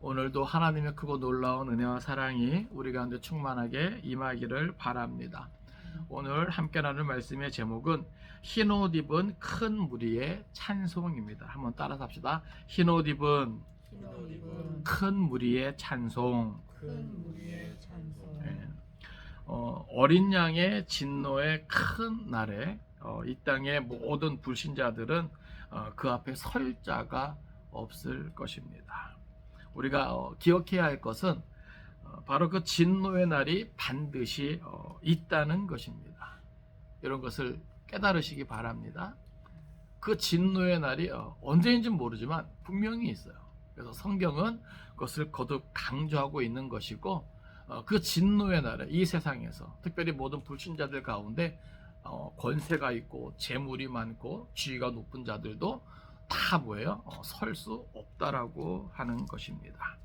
오늘도 하나님의 크고 놀라운 은혜와 사랑이 우리 가운데 충만하게 임하기를 바랍니다. 오늘 함께 나눌 말씀의 제목은 흰옷 입은 큰 무리의 찬송입니다. 한번 따라서 합시다. 흰옷 입은 큰 무리의 찬송. 네. 어린 양의 진노의 큰 날에 이 땅의 모든 불신자들은 그 앞에 설 자가 없을 것입니다. 우리가 기억해야 할 것은 바로 그 진노의 날이 반드시 있다는 것입니다. 이런 것을 깨달으시기 바랍니다. 그 진노의 날이 언제인지 모르지만 분명히 있어요. 그래서 성경은 그것을 거듭 강조하고 있는 것이고, 그 진노의 날에 이 세상에서 특별히 모든 불신자들 가운데 권세가 있고 재물이 많고 지위가 높은 자들도 다 뭐예요? 설 수 없다라고 하는 것입니다.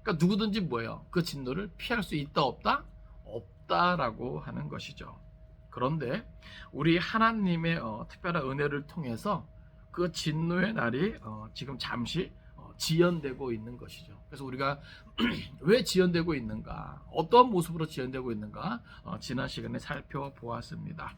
그러니까 누구든지 뭐예요? 그 진노를 피할 수 있다 없다? 없다라고 하는 것이죠. 그런데 우리 하나님의 특별한 은혜를 통해서 그 진노의 날이 지금 잠시 지연되고 있는 것이죠. 그래서 우리가 왜 지연되고 있는가, 어떤 모습으로 지연되고 있는가 지난 시간에 살펴보았습니다.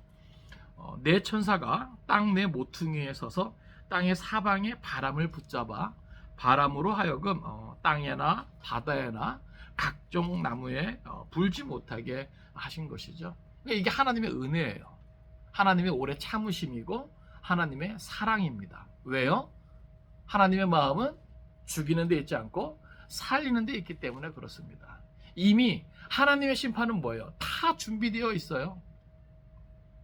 네 천사가 땅 내 모퉁이에 서서 땅의 사방에 바람을 붙잡아 바람으로 하여금 땅에나 바다에나 각종 나무에 불지 못하게 하신 것이죠. 이게 하나님의 은혜예요. 하나님의 오래 참으심이고 하나님의 사랑입니다. 왜요? 하나님의 마음은 죽이는 데 있지 않고 살리는 데 있기 때문에 그렇습니다. 이미 하나님의 심판은 뭐예요? 다 준비되어 있어요.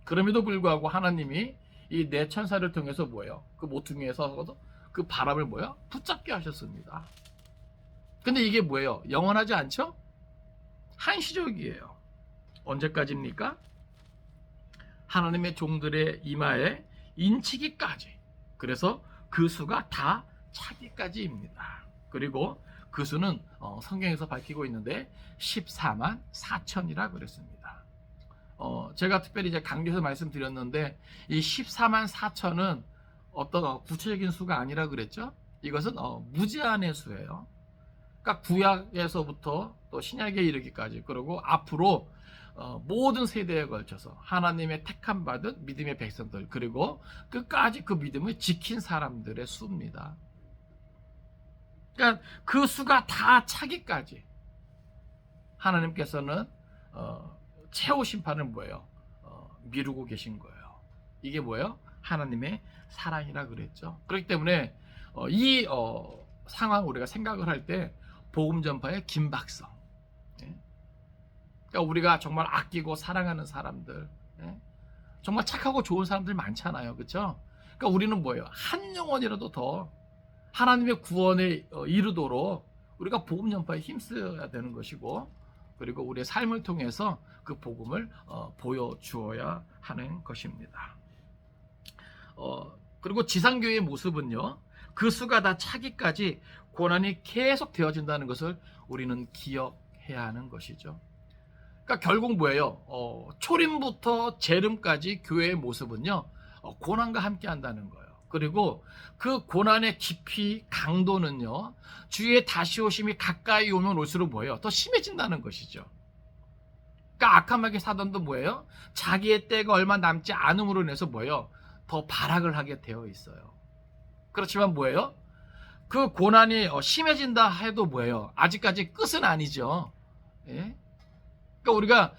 그럼에도 불구하고 하나님이 이 네 천사를 통해서 뭐예요? 그 모퉁이에 서서 그 바람을 뭐예요? 붙잡게 하셨습니다. 근데 이게 뭐예요? 영원하지 않죠? 한시적이에요. 언제까지입니까? 하나님의 종들의 이마에 인치기까지. 그래서 그 수가 다 차기까지입니다. 그리고 그 수는 성경에서 밝히고 있는데 14만 4천이라 그랬습니다. 제가 특별히 이제 강조해서 말씀드렸는데 이 14만 4천은 어떤 구체적인 수가 아니라 그랬죠. 이것은 무제한의 수예요. 그러니까 구약에서부터 또 신약에 이르기까지, 그리고 앞으로 모든 세대에 걸쳐서 하나님의 택함 받은 믿음의 백성들, 그리고 끝까지 그 믿음을 지킨 사람들의 수입니다. 그러니까 그 수가 다 차기까지 하나님께서는 최후 심판을 뭐예요? 미루고 계신 거예요. 이게 뭐예요? 하나님의 사랑이라 그랬죠. 그렇기 때문에 이 상황 우리가 생각을 할 때 복음 전파의 긴박성, 그러니까 우리가 정말 아끼고 사랑하는 사람들, 정말 착하고 좋은 사람들 많잖아요, 그렇죠? 그러니까 우리는 뭐예요? 한 영혼이라도 더 하나님의 구원에 이르도록 우리가 복음 전파에 힘써야 되는 것이고, 그리고 우리의 삶을 통해서 그 복음을 보여주어야 하는 것입니다. 그리고 지상교회의 모습은요, 그 수가 다 차기까지 고난이 계속 되어진다는 것을 우리는 기억해야 하는 것이죠. 그러니까 결국 뭐예요? 초림부터 재림까지 교회의 모습은요, 고난과 함께 한다는 거예요. 그리고 그 고난의 깊이, 강도는요, 주의 다시 오심이 가까이 오면 올수록 뭐예요? 더 심해진다는 것이죠. 그러니까 악함하게 사던도 뭐예요? 자기의 때가 얼마 남지 않음으로 인해서 뭐예요? 더 발악을 하게 되어 있어요. 그렇지만 뭐예요? 그 고난이 심해진다 해도 뭐예요? 아직까지 끝은 아니죠. 예? 그러니까 우리가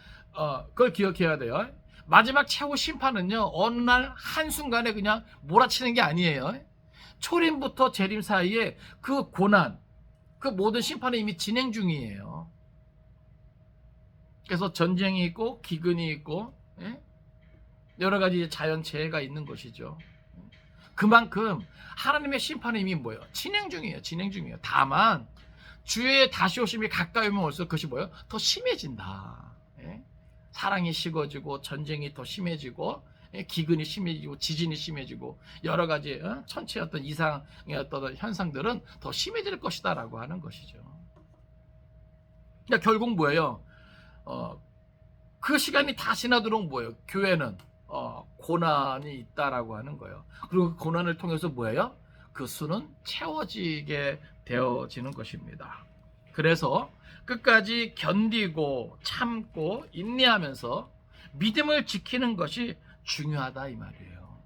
그걸 기억해야 돼요. 마지막 최후 심판은요, 어느 날 한순간에 그냥 몰아치는 게 아니에요. 초림부터 재림 사이에 그 고난, 그 모든 심판이 이미 진행 중이에요. 그래서 전쟁이 있고 기근이 있고 여러 가지 자연재해가 있는 것이죠. 그만큼 하나님의 심판은 이미 뭐예요? 진행 중이에요. 진행 중이에요. 다만 주의 다시 오심이 가까이 오면 올수록 그것이 뭐예요? 더 심해진다. 사랑이 식어지고 전쟁이 더 심해지고 기근이 심해지고 지진이 심해지고 여러 가지 천체의 어떤 이상의 어떤 현상들은 더 심해질 것이다라고 하는 것이죠. 그러니까 결국 뭐예요? 그 시간이 다 지나도록 뭐예요? 교회는 고난이 있다라고 하는 거예요. 그리고 그 고난을 통해서 뭐예요? 그 수는 채워지게 되어지는 것입니다. 그래서 끝까지 견디고 참고 인내하면서 믿음을 지키는 것이 중요하다 이 말이에요.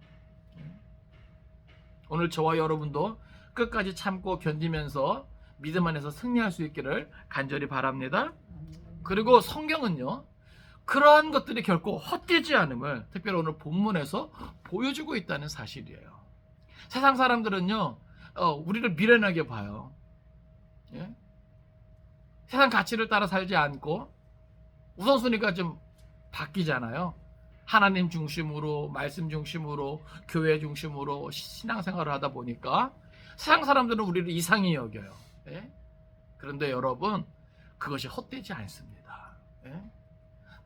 오늘 저와 여러분도 끝까지 참고 견디면서 믿음 안에서 승리할 수 있기를 간절히 바랍니다. 그리고 성경은요, 그러한 것들이 결코 헛되지 않음을 특별히 오늘 본문에서 보여주고 있다는 사실이에요. 세상 사람들은요, 우리를 미련하게 봐요. 예? 세상 가치를 따라 살지 않고 우선순위가 좀 바뀌잖아요. 하나님 중심으로, 말씀 중심으로, 교회 중심으로 신앙생활을 하다 보니까 세상 사람들은 우리를 이상히 여겨요. 예? 그런데 여러분, 그것이 헛되지 않습니다. 예?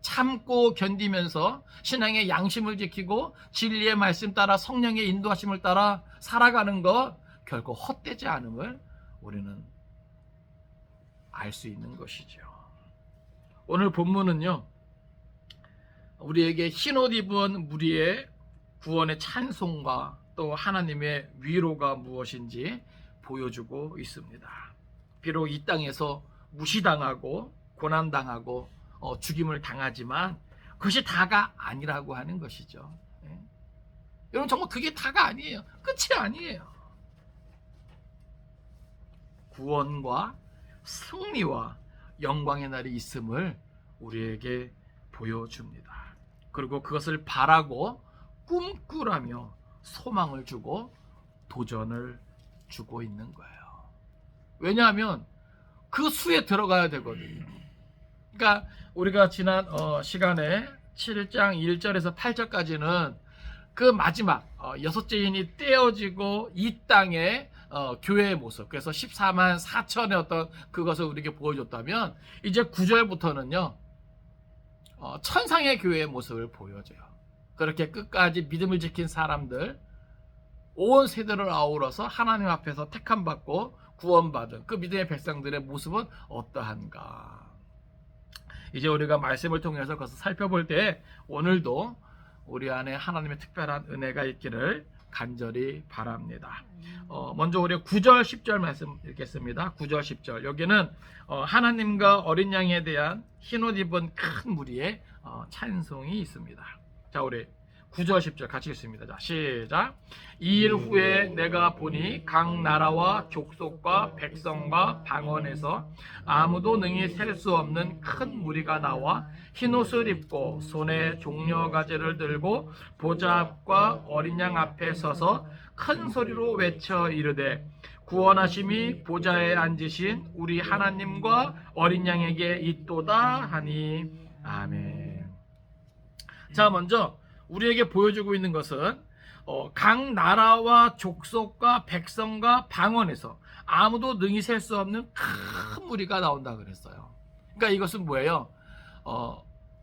참고 견디면서 신앙의 양심을 지키고 진리의 말씀 따라 성령의 인도하심을 따라 살아가는 것 결코 헛되지 않음을 우리는 알 수 있는 것이죠. 오늘 본문은요, 우리에게 흰옷 입은 무리의 구원의 찬송과 또 하나님의 위로가 무엇인지 보여주고 있습니다. 비록 이 땅에서 무시당하고 고난당하고 죽임을 당하지만 그것이 다가 아니라고 하는 것이죠. 예? 여러분, 정말 그게 다가 아니에요. 끝이 아니에요. 구원과 승리와 영광의 날이 있음을 우리에게 보여줍니다. 그리고 그것을 바라고 꿈꾸라며 소망을 주고 도전을 주고 있는 거예요. 왜냐하면 그 수에 들어가야 되거든요. 그러니까 우리가 지난 시간에 7장 1절에서 8절까지는 그 마지막 여섯째 인이 떼어지고 이 땅에 교회의 모습, 그래서 14만 4천의 어떤 그것을 우리에게 보여줬다면 이제 9절부터는요 천상의 교회의 모습을 보여줘요. 그렇게 끝까지 믿음을 지킨 사람들, 온 세대를 아우러서 하나님 앞에서 택함받고 구원받은 그 믿음의 백성들의 모습은 어떠한가. 이제 우리가 말씀을 통해서 그것을 살펴볼 때 오늘도 우리 안에 하나님의 특별한 은혜가 있기를 간절히 바랍니다. 먼저 우리 9절 10절 말씀 읽겠습니다. 9절 10절 여기는 하나님과 어린 양에 대한 흰옷 입은 큰 무리의 찬송이 있습니다. 자, 우리 9절 10절 같이 읽습니다. 자, 시작. 이 일 후에 내가 보니 각 나라와 족속과 백성과 방언에서 아무도 능히 셀 수 없는 큰 무리가 나와 흰옷을 입고 손에 종려가지를 들고 보좌 앞과 어린 양 앞에 서서 큰 소리로 외쳐 이르되 구원하심이 보좌에 앉으신 우리 하나님과 어린 양에게 있도다 하니 아멘. 자, 먼저 우리에게 보여주고 있는 것은 각 나라와 족속과 백성과 방언에서 아무도 능히 셀 수 없는 큰 무리가 나온다 그랬어요. 그러니까 이것은 뭐예요?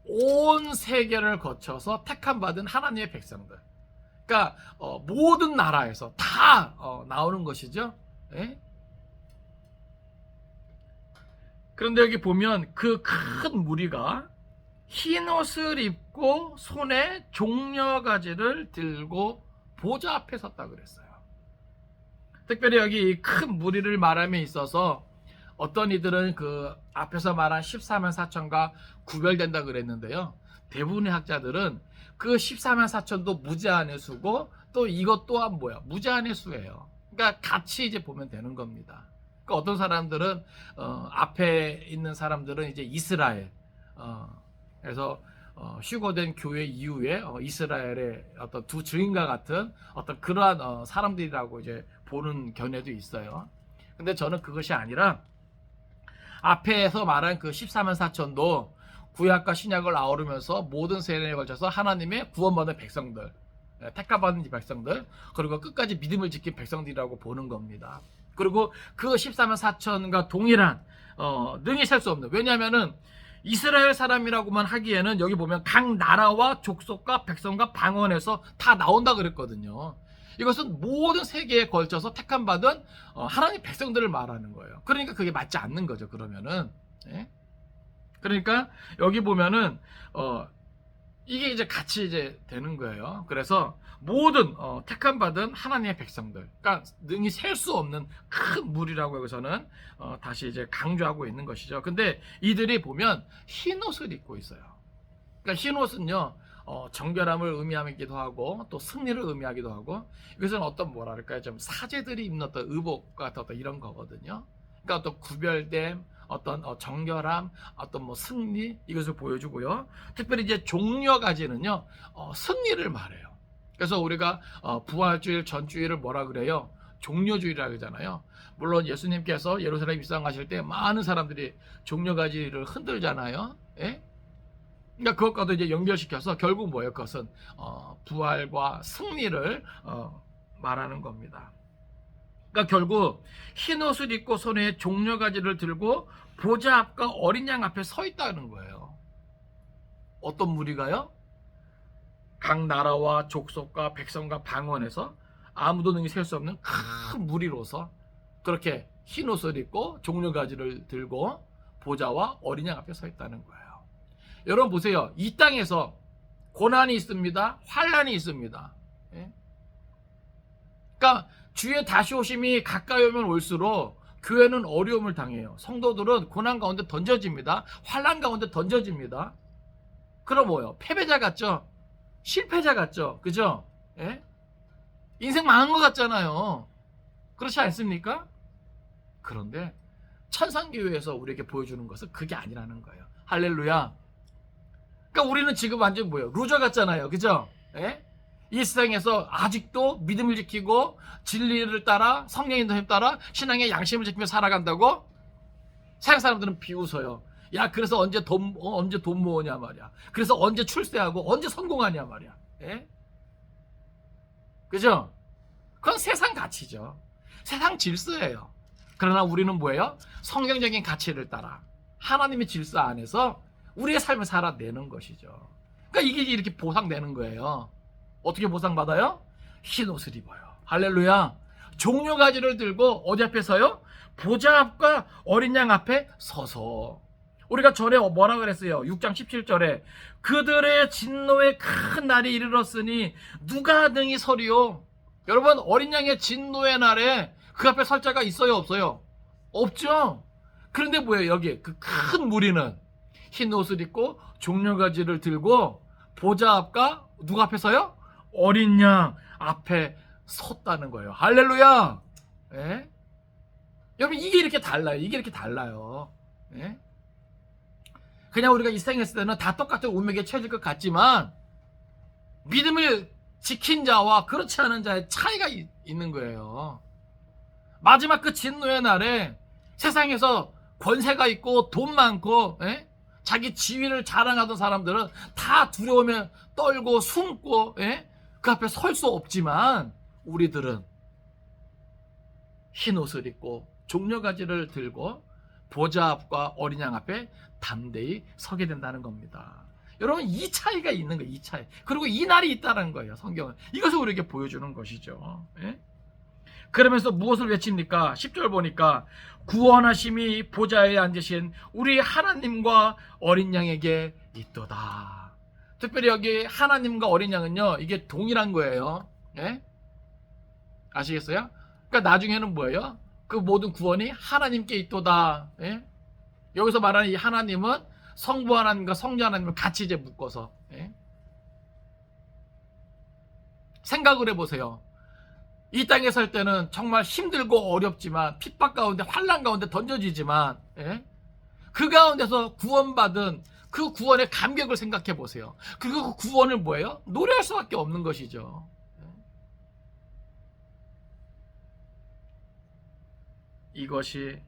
온 세계를 거쳐서 택함받은 하나님의 백성들, 그러니까 모든 나라에서 다 나오는 것이죠. 예? 그런데 여기 보면 그 큰 무리가 흰 옷을 입고 손에 종려가지를 들고 보좌 앞에 섰다 그랬어요. 특별히 여기 이 큰 무리를 말함에 있어서 어떤 이들은 그 앞에서 말한 14만 4천과 구별된다 그랬는데요. 대부분의 학자들은 그 14만 4천도 무제한의 수고 또 이것 또한 뭐야? 무제한의 수예요. 그러니까 같이 이제 보면 되는 겁니다. 그러니까 어떤 사람들은 앞에 있는 사람들은 이제 이스라엘 그래서 휴거된 교회 이후에 이스라엘의 어떤 두 증인과 같은 어떤 그러한 사람들이라고 이제 보는 견해도 있어요. 근데 저는 그것이 아니라 앞에서 말한 그 14만 4천도 구약과 신약을 아우르면서 모든 세대에 걸쳐서 하나님의 구원받은 백성들, 택함받은 백성들, 그리고 끝까지 믿음을 지킨 백성들이라고 보는 겁니다. 그리고 그 14만 4천과 동일한 능히 셀 수 없는, 왜냐하면은 이스라엘 사람이라고만 하기에는 여기 보면 각 나라와 족속과 백성과 방언에서 다 나온다 그랬거든요. 이것은 모든 세계에 걸쳐서 택함받은 하나님 백성들을 말하는 거예요. 그러니까 그게 맞지 않는 거죠. 그러면은 그러니까 여기 보면은 이게 이제 같이 이제 되는 거예요. 그래서 모든 택함 받은 하나님의 백성들, 그러니까 능히 셀 수 없는 큰 무리라고 여기서는 다시 이제 강조하고 있는 것이죠. 근데 이들이 보면 흰 옷을 입고 있어요. 그러니까 흰 옷은요, 정결함을 의미하기도 하고 또 승리를 의미하기도 하고, 이것은 어떤 뭐랄까요, 좀 사제들이 입는 어떤 의복과 어떤 이런 거거든요. 그러니까 어떤 구별됨, 어떤 정결함, 어떤 뭐 승리, 이것을 보여주고요. 특별히 이제 종려가지는요, 승리를 말해요. 그래서 우리가 부활주일 전주일을 뭐라 그래요? 종려주일이라고 그러잖아요. 물론 예수님께서 예루살렘 입성하실 때 많은 사람들이 종려가지를 흔들잖아요. 예? 그러니까 그것과도 이제 연결시켜서 결국 뭐예요? 그것은 부활과 승리를 말하는 겁니다. 그러니까 결국 흰 옷을 입고 손에 종려가지를 들고 보좌 앞과 어린 양 앞에 서 있다는 거예요. 어떤 무리가요? 각 나라와 족속과 백성과 방언에서 아무도 능히 셀 수 없는 큰 무리로서 그렇게 흰 옷을 입고 종려가지를 들고 보좌와 어린 양 앞에 서 있다는 거예요. 여러분 보세요. 이 땅에서 고난이 있습니다. 환난이 있습니다. 예? 그러니까 주의 다시 오심이 가까이 오면 올수록 교회는 어려움을 당해요. 성도들은 고난 가운데 던져집니다. 환난 가운데 던져집니다. 그럼 뭐예요? 패배자 같죠? 실패자 같죠? 그죠? 예? 인생 망한 것 같잖아요. 그렇지 않습니까? 그런데 천상교회에서 우리에게 보여주는 것은 그게 아니라는 거예요. 할렐루야. 그러니까 우리는 지금 완전 뭐예요? 루저 같잖아요. 그죠? 예? 이 세상에서 아직도 믿음을 지키고 진리를 따라 성령의 인도에 따라 신앙의 양심을 지키며 살아간다고? 세상 사람들은 비웃어요. 야, 그래서 언제 돈 모으냐 말이야. 그래서 언제 출세하고 언제 성공하냐 말이야. 예? 그죠? 그건 세상 가치죠. 세상 질서예요. 그러나 우리는 뭐예요? 성경적인 가치를 따라 하나님의 질서 안에서 우리의 삶을 살아내는 것이죠. 그러니까 이게 이렇게 보상되는 거예요. 어떻게 보상받아요? 흰 옷을 입어요. 할렐루야. 종려가지를 들고 어디 앞에 서요? 보좌 앞과 어린 양 앞에 서서. 우리가 전에 뭐라 그랬어요? 6장 17절에 그들의 진노의 큰 날이 이르렀으니 누가 능히 서리요? 여러분, 어린 양의 진노의 날에 그 앞에 설 자가 있어요, 없어요? 없죠. 그런데 뭐예요? 여기 그 큰 무리는 흰 옷을 입고 종려가지를 들고 보좌 앞과 누가 앞에 서요? 어린 양 앞에 섰다는 거예요. 할렐루야. 예? 여러분, 이게 이렇게 달라요. 이게 이렇게 달라요. 예? 그냥 우리가 이 세상에 있을 때는 다 똑같은 운명에 처해질 것 같지만 믿음을 지킨 자와 그렇지 않은 자의 차이가 있는 거예요. 마지막 그 진노의 날에 세상에서 권세가 있고 돈 많고, 예? 자기 지위를 자랑하던 사람들은 다 두려우면 떨고 숨고, 예? 그 앞에 설 수 없지만 우리들은 흰 옷을 입고 종려가지를 들고 보좌 앞과 어린 양 앞에 담대히 서게 된다는 겁니다. 여러분, 이 차이가 있는 거예요. 이 차이. 그리고 이 날이 있다는 거예요. 성경은 이것을 우리에게 보여주는 것이죠. 예? 그러면서 무엇을 외칩니까? 10절 보니까 구원하심이 보좌에 앉으신 우리 하나님과 어린 양에게 있도다. 특별히 여기 하나님과 어린 양은요, 이게 동일한 거예요. 예? 아시겠어요? 그러니까 나중에는 뭐예요? 그 모든 구원이 하나님께 있도다. 예? 여기서 말하는 이 하나님은 성부 하나님과 성자 하나님을 같이 이제 묶어서, 예? 생각을 해보세요. 이 땅에 살 때는 정말 힘들고 어렵지만 핍박 가운데 환난 가운데 던져지지만, 예? 그 가운데서 구원받은 그 구원의 감격을 생각해 보세요. 그리고 그 구원을 뭐예요? 노래할 수밖에 없는 것이죠. 이것이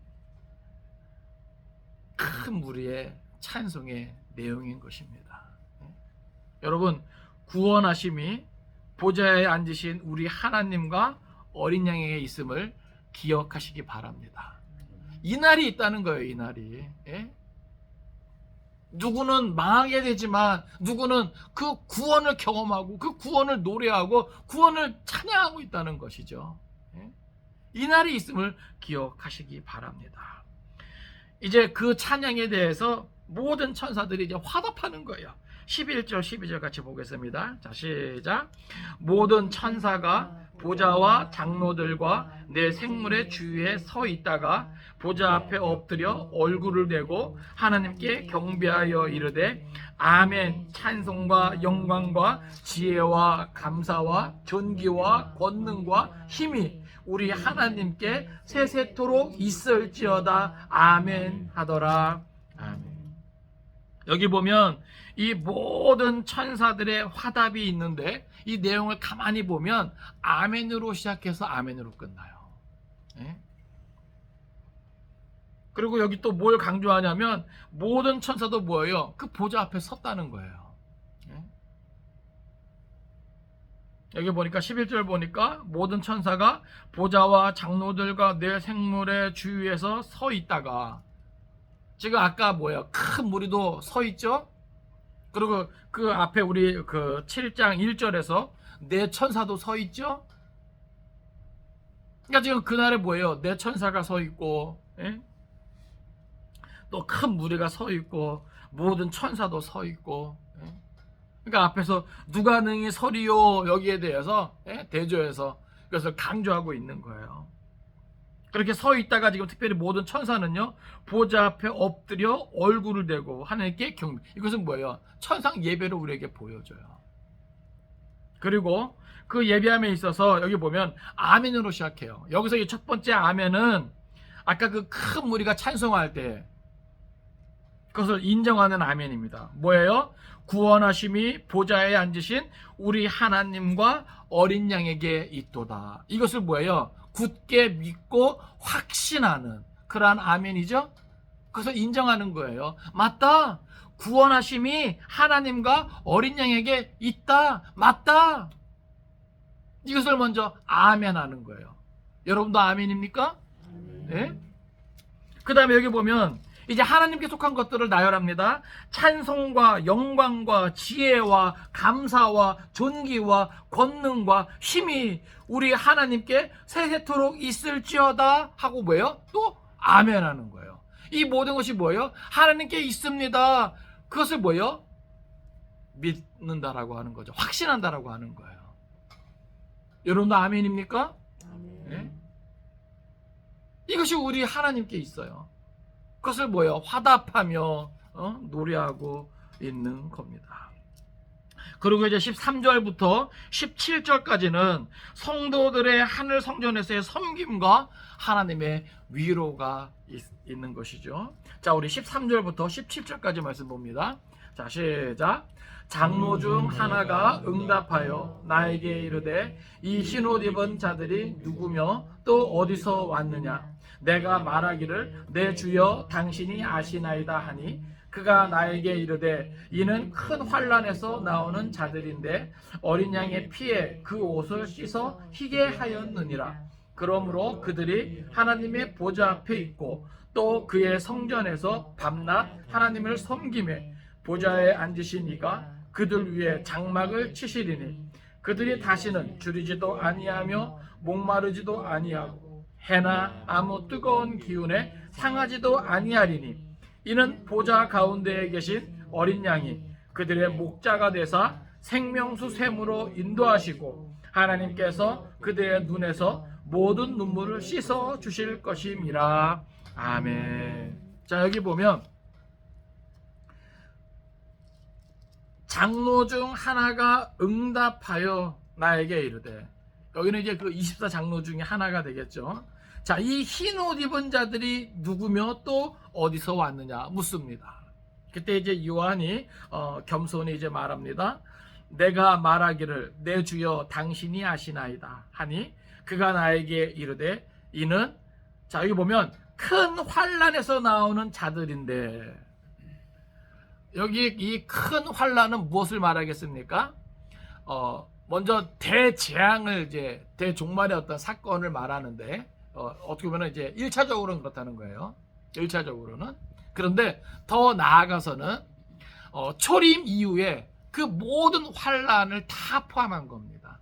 큰 무리의 찬송의 내용인 것입니다. 여러분, 구원하심이 보좌에 앉으신 우리 하나님과 어린 양에게 있음을 기억하시기 바랍니다. 이 날이 있다는 거예요. 이 날이. 예? 누구는 망하게 되지만 누구는 그 구원을 경험하고 그 구원을 노래하고 구원을 찬양하고 있다는 것이죠. 예? 이 날이 있음을 기억하시기 바랍니다. 이제 그 찬양에 대해서 모든 천사들이 이제 화답하는 거예요. 11절 12절 같이 보겠습니다. 자, 시작. 모든 천사가 보좌와 장로들과 내 생물의 주위에 서 있다가 보좌 앞에 엎드려 얼굴을 대고 하나님께 경배하여 이르되 아멘. 찬송과 영광과 지혜와 감사와 존귀와 권능과 힘이 우리 하나님께 세세토록 있을지어다. 아멘 하더라. 아멘. 여기 보면 이 모든 천사들의 화답이 있는데 이 내용을 가만히 보면 아멘으로 시작해서 아멘으로 끝나요. 예? 그리고 여기 또 뭘 강조하냐면 모든 천사도 뭐예요? 그 보좌 앞에 섰다는 거예요. 예? 여기 보니까 11절 보니까 모든 천사가 보좌와 장로들과 내 생물의 주위에서 서 있다가, 지금 아까 뭐예요? 큰 무리도 서 있죠? 그리고 그 앞에 우리 그 7장 1절에서 내 천사도 서 있죠? 그러니까 지금 그날에 뭐예요? 내 천사가 서 있고, 예? 또 큰 무리가 서 있고, 모든 천사도 서 있고, 예? 그러니까 앞에서 누가 능히 서리요 여기에 대해서, 예? 대조해서 그것을 강조하고 있는 거예요. 그렇게 서 있다가 지금 특별히 모든 천사는요, 보좌 앞에 엎드려 얼굴을 대고 하나님께 경배. 이것은 뭐예요? 천상 예배를 우리에게 보여줘요. 그리고 그 예배함에 있어서 여기 보면 아멘으로 시작해요. 여기서 이 첫 번째 아멘은 아까 그 큰 무리가 찬송할 때 그것을 인정하는 아멘입니다. 뭐예요? 구원하심이 보좌에 앉으신 우리 하나님과 어린 양에게 있도다. 이것을 뭐예요? 굳게 믿고 확신하는 그러한 아멘이죠. 그래서 인정하는 거예요. 맞다. 구원하심이 하나님과 어린 양에게 있다. 맞다. 이것을 먼저 아멘하는 거예요. 여러분도 아멘입니까? 네? 그 다음에 여기 보면 이제 하나님께 속한 것들을 나열합니다. 찬송과 영광과 지혜와 감사와 존귀와 권능과 힘이 우리 하나님께 세세토록 있을지어다 하고 뭐예요? 또 아멘하는 거예요. 이 모든 것이 뭐예요? 하나님께 있습니다. 그것을 뭐예요? 믿는다라고 하는 거죠. 확신한다라고 하는 거예요. 여러분도 아멘입니까? 아멘. 네? 이것이 우리 하나님께 있어요. 그것을 뭐예요? 화답하며 노래하고 있는 겁니다. 그리고 이제 13절부터 17절까지는 성도들의 하늘 성전에서의 섬김과 하나님의 위로가 있는 것이죠. 자, 우리 13절부터 17절까지 말씀 봅니다. 자, 시작. 장로 중 하나가 응답하여 나에게 이르되 이 흰옷 입은 자들이 누구며 또 어디서 왔느냐? 내가 말하기를 내 주여 당신이 아시나이다 하니 그가 나에게 이르되 이는 큰 환난에서 나오는 자들인데 어린 양의 피에 그 옷을 씻어 희게 하였느니라. 그러므로 그들이 하나님의 보좌 앞에 있고 또 그의 성전에서 밤낮 하나님을 섬기매 보좌에 앉으신 이가 그들 위에 장막을 치시리니 그들이 다시는 줄이지도 아니하며 목마르지도 아니하고 해나 아무 뜨거운 기운에 상하지도 아니하리니 이는 보좌 가운데에 계신 어린 양이 그들의 목자가 되사 생명수 샘으로 인도하시고 하나님께서 그들의 눈에서 모든 눈물을 씻어 주실 것임이라. 아멘. 자, 여기 보면 장로 중 하나가 응답하여 나에게 이르되, 여기는 이제 그 24장로 중에 하나가 되겠죠. 자, 이 흰 옷 입은 자들이 누구며 또 어디서 왔느냐 묻습니다. 그때 이제 요한이 겸손히 이제 말합니다. 내가 말하기를 내 주여 당신이 아시나이다 하니 그가 나에게 이르되 이는, 자, 여기 보면 큰 환난에서 나오는 자들인데, 여기 이 큰 환난은 무엇을 말하겠습니까? 먼저 대재앙을, 이제 대종말의 어떤 사건을 말하는데, 어떻게 보면 이제 1차적으로는 그렇다는 거예요. 1차적으로는. 그런데 더 나아가서는 초림 이후에 그 모든 환난을 다 포함한 겁니다.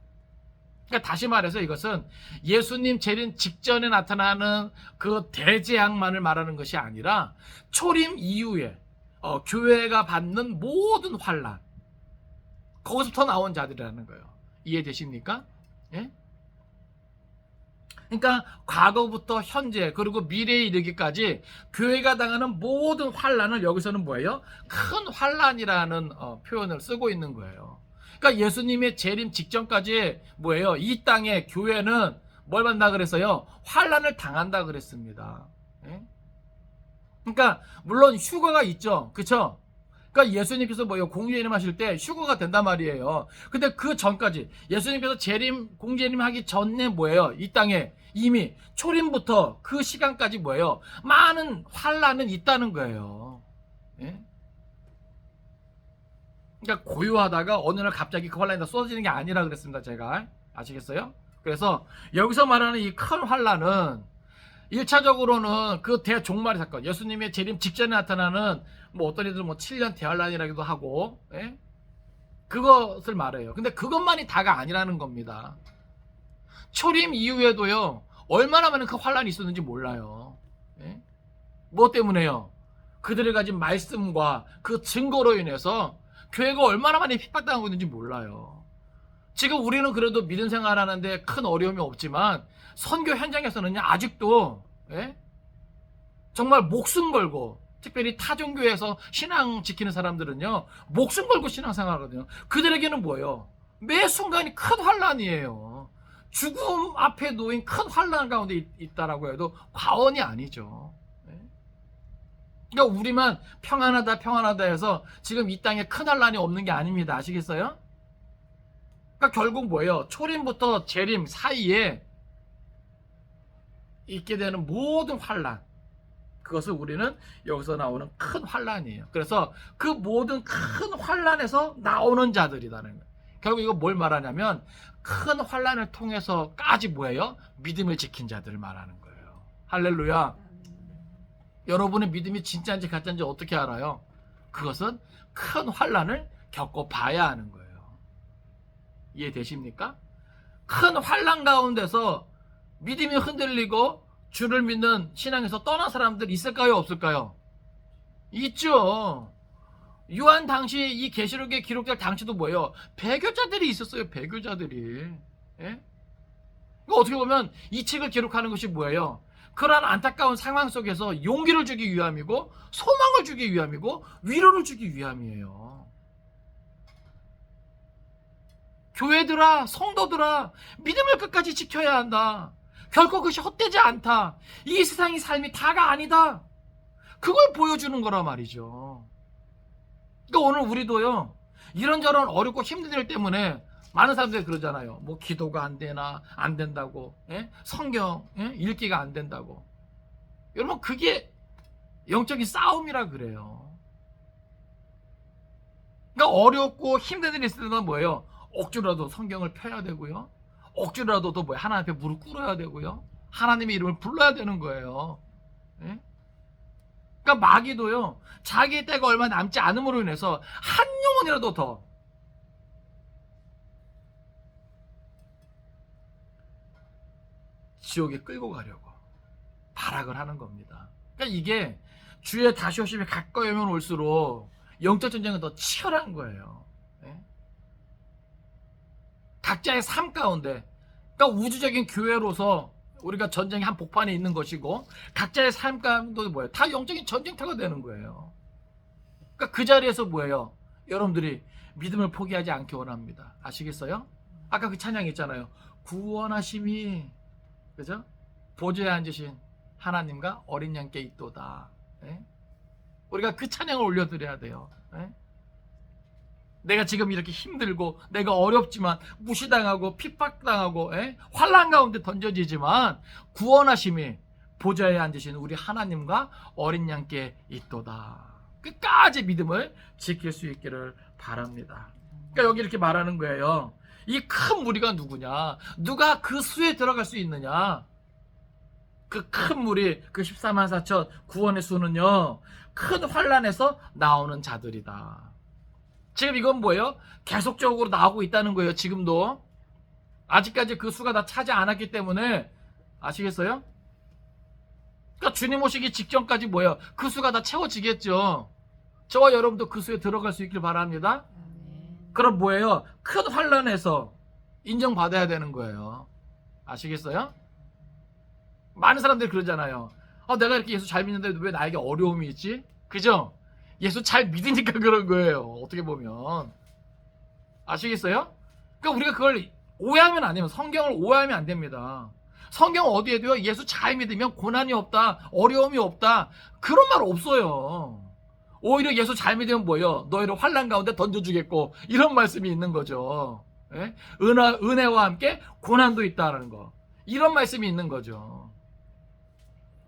그러니까 다시 말해서 이것은 예수님 재림 직전에 나타나는 그 대재앙만을 말하는 것이 아니라 초림 이후에 교회가 받는 모든 환난, 거기서부터 나온 자들이라는 거예요. 이해되십니까? 예? 그러니까 과거부터 현재 그리고 미래에 이르기까지 교회가 당하는 모든 환란을 여기서는 뭐예요? 큰 환란이라는 표현을 쓰고 있는 거예요. 그러니까 예수님의 재림 직전까지 뭐예요? 이 땅에 교회는 뭘 받는다 그랬어요? 환란을 당한다 그랬습니다. 예? 그러니까 물론 휴거가 있죠. 그렇죠? 그러니까 예수님께서 뭐예요? 공주예림 하실 때 휴거가 된단 말이에요. 근데 그 전까지 예수님께서 공주예림 하기 전에 뭐예요? 이 땅에 이미 초림부터 그 시간까지 뭐예요? 많은 환란은 있다는 거예요. 예? 그러니까 고요하다가 어느 날 갑자기 그 환란이 다 쏟아지는 게 아니라 그랬습니다. 제가. 아시겠어요? 그래서 여기서 말하는 이 큰 환란은 1차적으로는 그 대종말의 사건, 예수님의 재림 직전에 나타나는 뭐 어떤 이들은 뭐 7년 대환란이라기도 하고, 예? 그것을 말해요. 근데 그것만이 다가 아니라는 겁니다. 초림 이후에도요, 얼마나 많은 그 환란이 있었는지 몰라요. 예? 뭐 때문에요? 그들이 가진 말씀과 그 증거로 인해서 교회가 얼마나 많이 핍박당하고 있는지 몰라요. 지금 우리는 그래도 믿음 생활하는데 큰 어려움이 없지만 선교 현장에서는요, 아직도 예? 정말 목숨 걸고, 특별히 타종교에서 신앙 지키는 사람들은요, 목숨 걸고 신앙생활하거든요. 그들에게는 뭐예요? 매 순간이 큰 환란이에요. 죽음 앞에 놓인 큰 환란 가운데 있다라고 해도 과언이 아니죠. 예? 그러니까 우리만 평안하다 해서 지금 이 땅에 큰 환란이 없는 게 아닙니다. 아시겠어요? 그러니까 결국 뭐예요? 초림부터 재림 사이에 있게 되는 모든 환란, 그것을 우리는 여기서 나오는 큰 환란이에요. 그래서 그 모든 큰 환란에서 나오는 자들이라는 거예요. 결국 이거 뭘 말하냐면 큰 환란을 통해서까지 뭐예요? 믿음을 지킨 자들을 말하는 거예요. 할렐루야. 여러분의 믿음이 진짜인지 가짜인지 어떻게 알아요? 그것은 큰 환란을 겪어봐야 하는 거예요. 이해되십니까? 큰 환란 가운데서 믿음이 흔들리고 주를 믿는 신앙에서 떠난 사람들 있을까요? 없을까요? 있죠. 요한 당시 이 계시록에 기록될 당시도 뭐예요? 배교자들이 있었어요. 배교자들이. 예? 그러니까 어떻게 보면 이 책을 기록하는 것이 뭐예요? 그러한 안타까운 상황 속에서 용기를 주기 위함이고 소망을 주기 위함이고 위로를 주기 위함이에요. 교회들아, 성도들아, 믿음을 끝까지 지켜야 한다. 결코 그것이 헛되지 않다. 이 세상의 삶이 다가 아니다. 그걸 보여주는 거란 말이죠. 그러니까 오늘 우리도요, 이런저런 어렵고 힘든 일 때문에 많은 사람들이 그러잖아요. 뭐 기도가 안 되나, 안 된다고. 예? 성경 읽기가 안 된다고. 여러분, 그게 영적인 싸움이라 그래요. 그러니까 어렵고 힘든 일이 있을 때는 뭐예요? 억지로라도 성경을 펴야 되고요. 억지로라도 또 뭐야, 하나님 앞에 무릎 꿇어야 되고요. 하나님의 이름을 불러야 되는 거예요. 예? 그러니까 마귀도요, 자기의 때가 얼마 남지 않음으로 인해서 한 영혼이라도 더 지옥에 끌고 가려고 발악을 하는 겁니다. 그러니까 이게 주의 다시 오심이 가까이 오면 올수록 영적 전쟁은 더 치열한 거예요. 예? 각자의 삶 가운데, 그러니까 우주적인 교회로서 우리가 전쟁의 한 복판에 있는 것이고, 각자의 삶 가운데 뭐예요? 다 영적인 전쟁터가 되는 거예요. 그러니까 그 자리에서 뭐예요? 여러분들이 믿음을 포기하지 않기 원합니다. 아시겠어요? 아까 그 찬양 있잖아요. 구원하심이, 그죠? 보좌에 앉으신 하나님과 어린 양께 있도다. 예? 우리가 그 찬양을 올려드려야 돼요. 예? 내가 지금 이렇게 힘들고 내가 어렵지만 무시당하고 핍박당하고 환난 가운데 던져지지만 구원하심이 보좌에 앉으신 우리 하나님과 어린 양께 있도다. 끝까지 믿음을 지킬 수 있기를 바랍니다. 그러니까 여기 이렇게 말하는 거예요. 이 큰 무리가 누구냐? 누가 그 수에 들어갈 수 있느냐? 그 큰 무리, 그 14만 4천 구원의 수는요, 큰 환란에서 나오는 자들이다. 지금 이건 뭐예요? 계속적으로 나오고 있다는 거예요. 지금도 아직까지 그 수가 다 차지 않았기 때문에. 아시겠어요? 그러니까 주님 오시기 직전까지 뭐예요? 그 수가 다 채워지겠죠. 저와 여러분도 그 수에 들어갈 수 있길 바랍니다. 그럼 뭐예요? 큰 환란에서 인정받아야 되는 거예요. 아시겠어요? 많은 사람들이 그러잖아요. 내가 이렇게 예수 잘 믿는데 왜 나에게 어려움이 있지? 그죠? 예수 잘 믿으니까 그런 거예요. 어떻게 보면. 아시겠어요? 그러니까 우리가 그걸 오해하면 안 돼요. 성경을 오해하면 안 됩니다. 성경 어디에도요, 예수 잘 믿으면 고난이 없다, 어려움이 없다, 그런 말 없어요. 오히려 예수 잘 믿으면 뭐예요? 너희를 환난 가운데 던져주겠고, 이런 말씀이 있는 거죠. 예? 은혜와 함께 고난도 있다라는 거, 이런 말씀이 있는 거죠.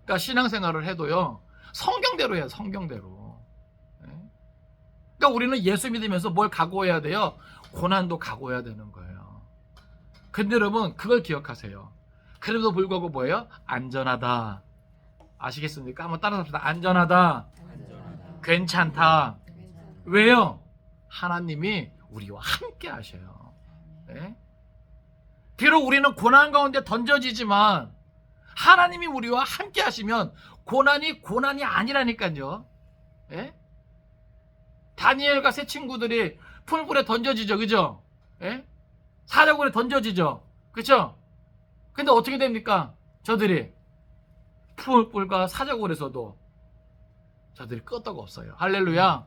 그러니까 신앙생활을 해도요, 성경대로 해요. 성경대로. 예? 그러니까 우리는 예수 믿으면서 뭘 각오해야 돼요? 고난도 각오해야 되는 거예요. 근데 여러분, 그걸 기억하세요. 그럼에도 불구하고 뭐예요? 안전하다. 아시겠습니까? 한번 따라서 합시다. 안전하다. 괜찮다. 왜요? 하나님이 우리와 함께 하셔요. 네? 비록 우리는 고난 가운데 던져지지만 하나님이 우리와 함께 하시면 고난이 아니라니까요. 네? 다니엘과 세 친구들이 풀불에 던져지죠. 그죠? 네? 사자굴에 던져지죠. 그렇죠? 근데 어떻게 됩니까? 저들이 풀불과 사자굴에서도 저들이 끄떡 없어요. 할렐루야.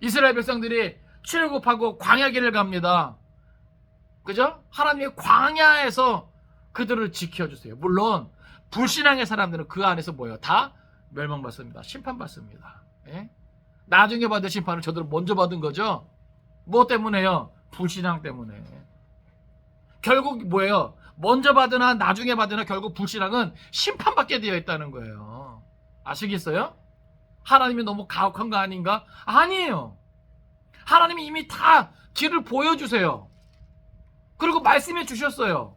이스라엘 백성들이 출애굽하고 광야길을 갑니다. 그죠? 하나님의 광야에서 그들을 지켜주세요. 물론 불신앙의 사람들은 그 안에서 뭐예요? 다 멸망받습니다. 심판받습니다. 예? 나중에 받을 심판을 저들은 먼저 받은 거죠. 뭐 때문에요? 불신앙 때문에. 결국 뭐예요? 먼저 받으나 나중에 받으나 결국 불신앙은 심판받게 되어 있다는 거예요. 아시겠어요? 하나님이 너무 가혹한 거 아닌가? 아니에요. 하나님이 이미 다 길을 보여주세요. 그리고 말씀해 주셨어요.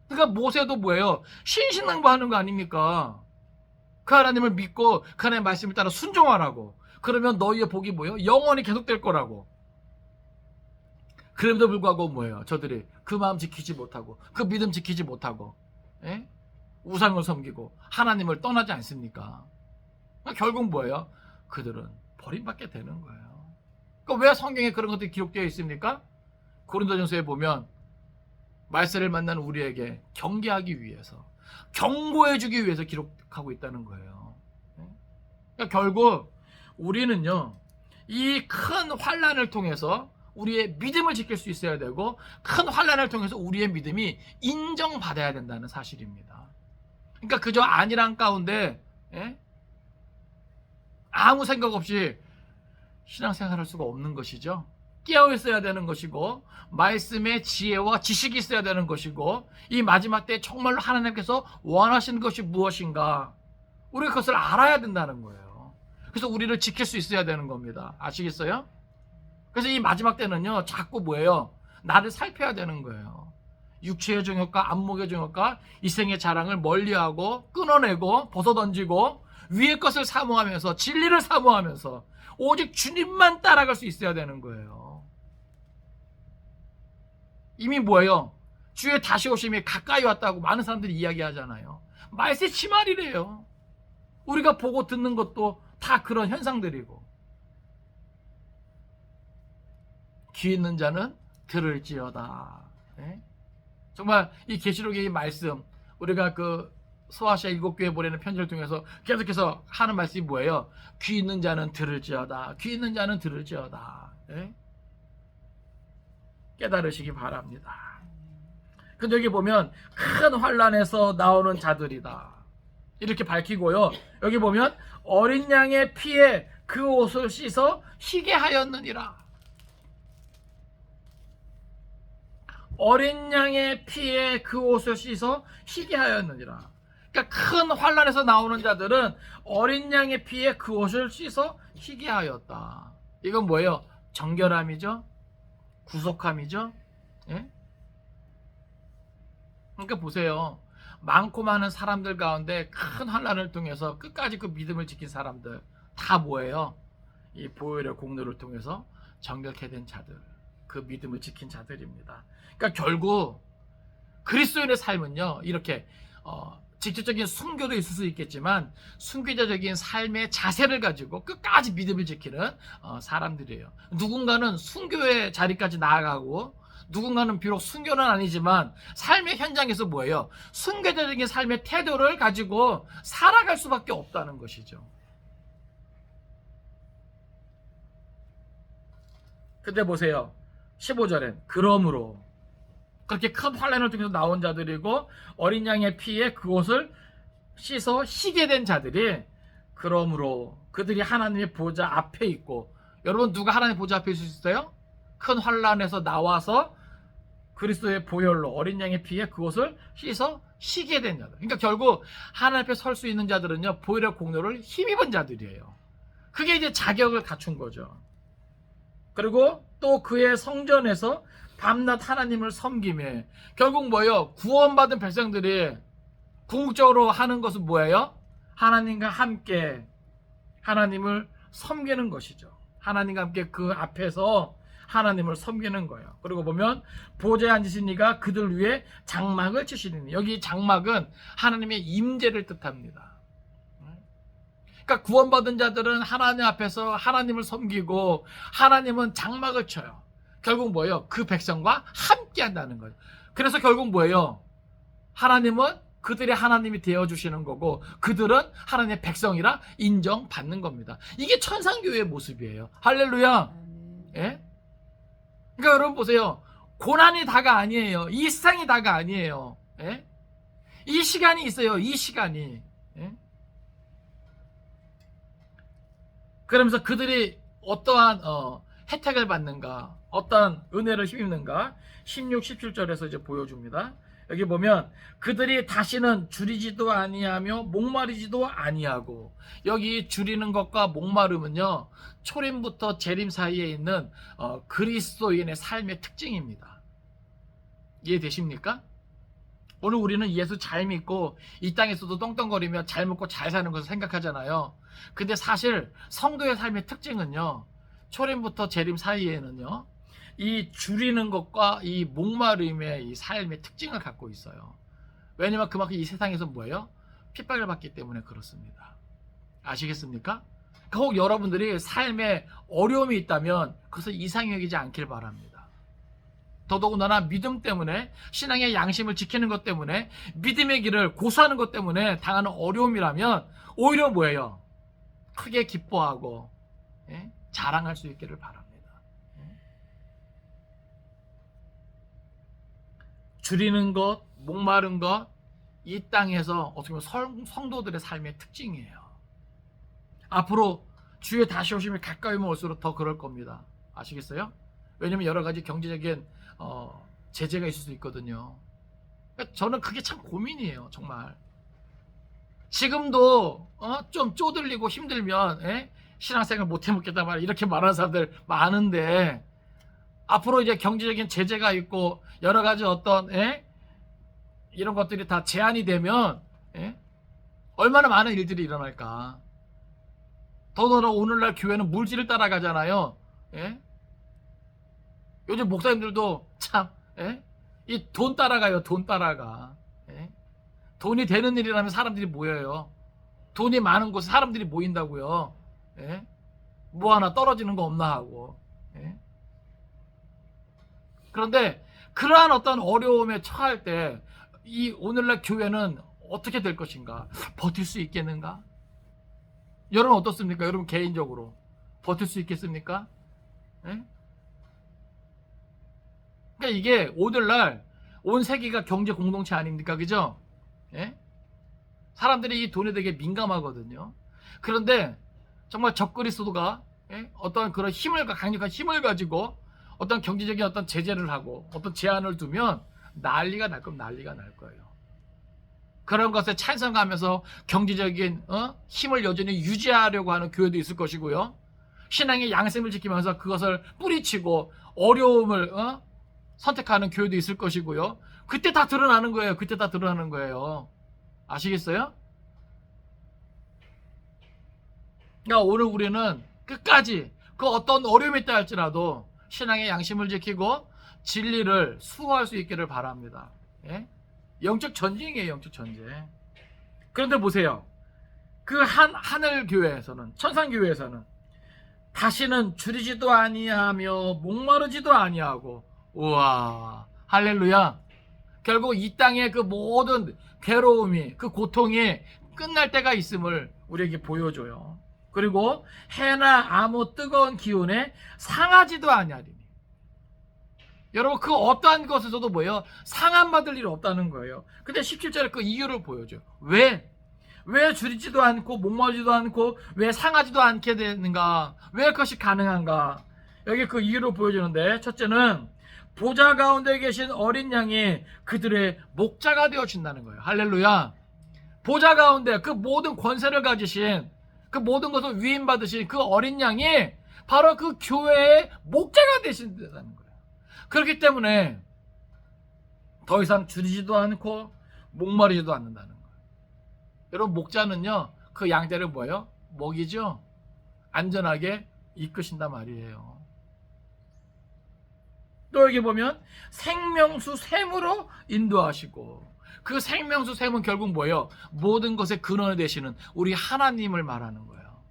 그러니까 모세도 뭐예요? 신신당부하는 거 아닙니까? 그 하나님을 믿고 그 하나님의 말씀을 따라 순종하라고. 그러면 너희의 복이 뭐예요? 영원히 계속될 거라고. 그럼에도 불구하고 뭐예요? 저들이 그 마음 지키지 못하고 그 믿음 지키지 못하고 예? 우상을 섬기고 하나님을 떠나지 않습니까? 결국 뭐예요? 그들은 버림받게 되는 거예요. 그러니까 왜 성경에 그런 것들이 기록되어 있습니까? 고린도전서에 보면 말세를 만나는 우리에게 경계하기 위해서, 경고해주기 위해서 기록하고 있다는 거예요. 그러니까 결국 우리는요, 이 큰 환난을 통해서 우리의 믿음을 지킬 수 있어야 되고, 큰 환난을 통해서 우리의 믿음이 인정받아야 된다는 사실입니다. 그러니까 그저 안일한 가운데 아무 생각 없이 신앙생활할 수가 없는 것이죠. 깨어 있어야 되는 것이고, 말씀의 지혜와 지식이 있어야 되는 것이고, 이 마지막 때 정말로 하나님께서 원하시는 것이 무엇인가, 우리가 그것을 알아야 된다는 거예요. 그래서 우리를 지킬 수 있어야 되는 겁니다. 아시겠어요? 그래서 이 마지막 때는요, 자꾸 뭐예요? 나를 살펴야 되는 거예요. 육체의 정욕과 안목의 정욕과 이생의 자랑을 멀리하고 끊어내고 벗어던지고 위의 것을 사모하면서 진리를 사모하면서 오직 주님만 따라갈 수 있어야 되는 거예요. 이미 뭐예요? 주의 다시 오심이 가까이 왔다고 많은 사람들이 이야기하잖아요. 말세 치말이래요. 우리가 보고 듣는 것도 다 그런 현상들이고. 귀 있는 자는 들을지어다. 네? 정말 이 계시록의 이 말씀, 우리가 그 소아시아 7교회 보내는 편지를 통해서 계속해서 하는 말씀이 뭐예요? 귀 있는 자는 들을지어다. 귀 있는 자는 들을지어다. 네? 깨달으시기 바랍니다. 근데 여기 보면 큰 환난에서 나오는 자들이다. 이렇게 밝히고요. 여기 보면 어린 양의 피에 그 옷을 씻어 희게 하였느니라. 어린 양의 피에 그 옷을 씻어 희게 하였느니라. 그러니까 큰 환난에서 나오는 자들은 어린 양의 피에 그 옷을 씻어 희게 하였다. 이건 뭐예요? 정결함이죠? 구속함이죠? 예? 그러니까 보세요. 많고 많은 사람들 가운데 큰 환난을 통해서 끝까지 그 믿음을 지킨 사람들 다 뭐예요? 이 보혈의 공로를 통해서 정결케 된 자들, 그 믿음을 지킨 자들입니다. 그러니까 결국 그리스도인의 삶은요, 이렇게 직접적인 순교도 있을 수 있겠지만 순교자적인 삶의 자세를 가지고 끝까지 믿음을 지키는 사람들이에요. 누군가는 순교의 자리까지 나아가고 누군가는 비록 순교는 아니지만 삶의 현장에서 뭐예요? 순교자적인 삶의 태도를 가지고 살아갈 수밖에 없다는 것이죠. 근데 보세요. 15절엔 그러므로 그렇게 큰 환난을 통해서 나온 자들이고 어린 양의 피에 그곳을 씻어 희게 된 자들이 그러므로 그들이 하나님의 보좌 앞에 있고, 여러분 누가 하나님의 보좌 앞에 있을 수 있어요? 큰 환난에서 나와서 그리스도의 보혈로 어린 양의 피에 그곳을 씻어 희게 된 자들. 그러니까 결국 하나님 앞에 설 수 있는 자들은요, 보혈의 공로를 힘입은 자들이에요. 그게 이제 자격을 갖춘 거죠. 그리고 또 그의 성전에서 밤낮 하나님을 섬김에, 결국 뭐예요? 구원받은 백성들이 궁극적으로 하는 것은 뭐예요? 하나님과 함께 하나님을 섬기는 것이죠. 하나님과 함께 그 앞에서 하나님을 섬기는 거예요. 그리고 보면 보좌에 앉으신 이가 그들 위에 장막을 치시니, 여기 장막은 하나님의 임재를 뜻합니다. 그러니까 구원받은 자들은 하나님 앞에서 하나님을 섬기고 하나님은 장막을 쳐요. 결국 뭐예요? 그 백성과 함께 한다는 거예요. 그래서 결국 뭐예요? 하나님은 그들의 하나님이 되어주시는 거고 그들은 하나님의 백성이라 인정받는 겁니다. 이게 천상교회의 모습이에요. 할렐루야. 예? 그러니까 여러분 보세요. 고난이 다가 아니에요. 이 세상이 다가 아니에요. 예? 이 시간이 있어요. 이 시간이. 예? 그러면서 그들이 어떠한 혜택을 받는가, 어떠한 은혜를 힘입는가 16, 17절에서 이제 보여줍니다. 여기 보면 그들이 다시는 줄이지도 아니하며 목마르지도 아니하고, 여기 줄이는 것과 목마름은요, 초림부터 재림 사이에 있는 그리스도인의 삶의 특징입니다. 이해되십니까? 오늘 우리는 예수 잘 믿고 이 땅에서도 떵떵거리며 잘 먹고 잘 사는 것을 생각하잖아요. 근데 사실 성도의 삶의 특징은요, 초림부터 재림 사이에는요, 이 줄이는 것과 이 목마름의 이 삶의 특징을 갖고 있어요. 왜냐면 그만큼 이 세상에서 뭐예요? 핍박을 받기 때문에 그렇습니다. 아시겠습니까? 혹 여러분들이 삶에 어려움이 있다면 그것을 이상히 여기지 않길 바랍니다. 더더군다나 믿음 때문에, 신앙의 양심을 지키는 것 때문에, 믿음의 길을 고수하는 것 때문에 당하는 어려움이라면 오히려 뭐예요? 크게 기뻐하고 자랑할 수 있기를 바랍니다. 줄이는 것, 목마른 것, 이 땅에서 어떻게 보면 성도들의 삶의 특징이에요. 앞으로 주의 다시 오심이 가까이 오면 올수록 더 그럴 겁니다. 아시겠어요? 왜냐면 여러 가지 경제적인 제재가 있을 수 있거든요. 그러니까 저는 그게 참 고민이에요. 정말 지금도 좀 쪼들리고 힘들면 신앙생활 못 해먹겠다 말 이렇게 말하는 사람들 많은데, 앞으로 이제 경제적인 제재가 있고 여러 가지 어떤 이런 것들이 다 제한이 되면 얼마나 많은 일들이 일어날까. 더더나 오늘날 교회는 물질을 따라가잖아요. 요즘 목사님들도 참 이 돈 따라가요. 돈 따라가. 돈이 되는 일이라면 사람들이 모여요. 돈이 많은 곳에 사람들이 모인다고요. 뭐 하나 떨어지는 거 없나 하고. 그런데 그러한 어떤 어려움에 처할 때 이 오늘날 교회는 어떻게 될 것인가? 버틸 수 있겠는가? 여러분 어떻습니까? 여러분 개인적으로 버틸 수 있겠습니까? 그러니까 이게 오늘날 온 세계가 경제 공동체 아닙니까? 그죠? 사람들이 이 돈에 되게 민감하거든요. 그런데 정말 적그리스도가 어떤 그런 강력한 힘을 가지고 어떤 경제적인 어떤 제재를 하고 어떤 제한을 두면 난리가 날 거면 난리가 날 거예요. 그런 것에 찬성하면서 경제적인 힘을 여전히 유지하려고 하는 교회도 있을 것이고요. 신앙의 양심을 지키면서 그것을 뿌리치고 어려움을 선택하는 교회도 있을 것이고요. 그때 다 드러나는 거예요. 그때 다 드러나는 거예요. 아시겠어요? 그러니까 오늘 우리는 끝까지 그 어떤 어려움이 있다 할지라도 신앙의 양심을 지키고 진리를 수호할 수 있기를 바랍니다. 영적 전쟁이에요. 영적 전쟁. 그런데 보세요. 그 하늘 교회에서는, 천상 교회에서는 다시는 줄이지도 아니하며 목마르지도 아니하고, 우와, 할렐루야. 결국 이 땅의 그 모든 괴로움이, 그 고통이 끝날 때가 있음을 우리에게 보여줘요. 그리고 해나 아무 뜨거운 기운에 상하지도 아니하리니. 여러분, 그 어떠한 것에서도 뭐예요? 상함받을 일 없다는 거예요. 근데 17절에 그 이유를 보여줘요. 왜 줄이지도 않고 목마르지도 않고 왜 상하지도 않게 되는가? 왜 그것이 가능한가? 여기 그 이유를 보여주는데, 첫째는 보좌 가운데 계신 어린 양이 그들의 목자가 되어준다는 거예요. 할렐루야. 보좌 가운데 그 모든 권세를 가지신, 그 모든 것을 위임받으신 그 어린 양이 바로 그 교회의 목자가 되신다는 거예요. 그렇기 때문에 더 이상 줄이지도 않고 목마르지도 않는다는 거예요. 여러분, 목자는요, 그 양떼를 뭐예요? 먹이죠. 안전하게 이끄신단 말이에요. 또 여기 보면 생명수 샘으로 인도하시고, 그 생명수 샘은 결국 뭐예요? 모든 것의 근원이 되시는 우리 하나님을 말하는 거예요.